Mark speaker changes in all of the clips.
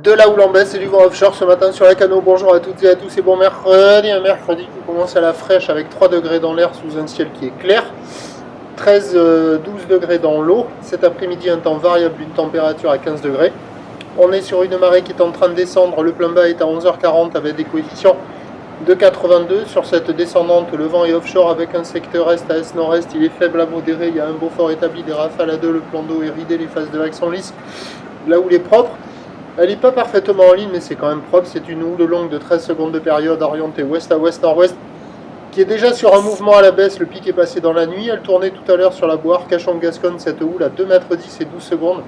Speaker 1: De la houle en baisse et du vent offshore ce matin sur la Cano. Bonjour à toutes et à tous et bon mercredi. Un mercredi qui commence à la fraîche avec 3 degrés dans l'air sous un ciel qui est clair. 13-12 degrés dans l'eau. Cet après-midi, un temps variable d'une température à 15 degrés. On est sur une marée qui est en train de descendre. Le plein bas est à 11h40 avec des coefficients de 82. Sur cette descendante, le vent est offshore avec un secteur est à est-nord-est. Il est faible à modéré. Il y a un beau fort établi, des rafales à 2. Le plan d'eau est ridé. Les phases de vagues sont lisses. La houle est propre. Elle n'est pas parfaitement en ligne, mais c'est quand même propre. C'est une houle longue de 13 secondes de période orientée ouest à ouest-nord-ouest qui est déjà sur un mouvement à la baisse. Le pic est passé dans la nuit. Elle tournait tout à l'heure sur la Boire Cachan-Gascogne, cette houle à 2,10 m et 12 secondes.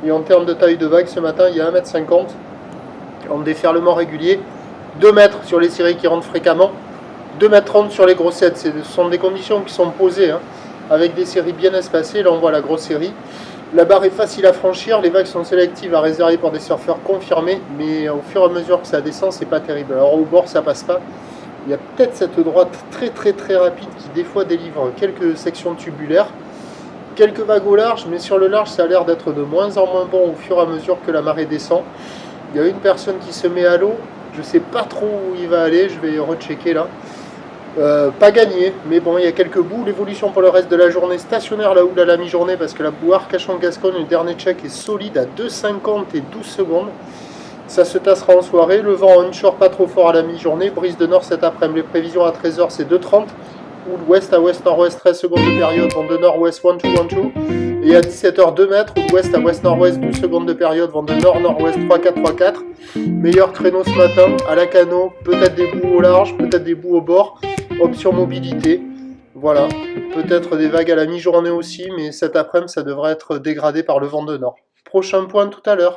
Speaker 1: Et en termes de taille de vague, ce matin, il y a 1,50 m en déferlement régulier. 2 mètres sur les séries qui rentrent fréquemment. 2,30 m sur les grossettes. Ce sont des conditions qui sont posées, avec des séries bien espacées. Là, on voit la grosse série. La barre est facile à franchir, les vagues sont sélectives à réserver pour des surfeurs confirmés, mais au fur et à mesure que ça descend, c'est pas terrible. Alors au bord, ça passe pas. Il y a peut-être cette droite très rapide qui des fois délivre quelques sections tubulaires, quelques vagues au large, mais sur le large, ça a l'air d'être de moins en moins bon au fur et à mesure que la marée descend. Il y a une personne qui se met à l'eau, je sais pas trop où il va aller, je vais rechecker là. Pas gagné, mais bon, il y a quelques bouts. L'évolution pour le reste de la journée, stationnaire la houle à la mi-journée parce que la Boire Cachan-Gascogne, le dernier check est solide à 2,50 et 12 secondes. Ça se tassera en soirée. Le vent onshore pas trop fort à la mi-journée. Brise de nord cet après-midi. Les prévisions à 13h, c'est 2,30. Houle ouest à ouest-nord-ouest, 13 secondes de période. Vent de nord-ouest, 1-2-1-2. Et à 17h, 2 mètres. Houle ouest à ouest-nord-ouest, 12 secondes de période. Vent de nord-nord-ouest, 3-4-3-4. Meilleur créneau ce matin à la Cano. Peut-être des bouts au large, peut-être des bouts au bord. Option mobilité, voilà, peut-être des vagues à la mi-journée aussi, mais cet après-midi, ça devrait être dégradé par le vent de nord. Prochain point tout à l'heure.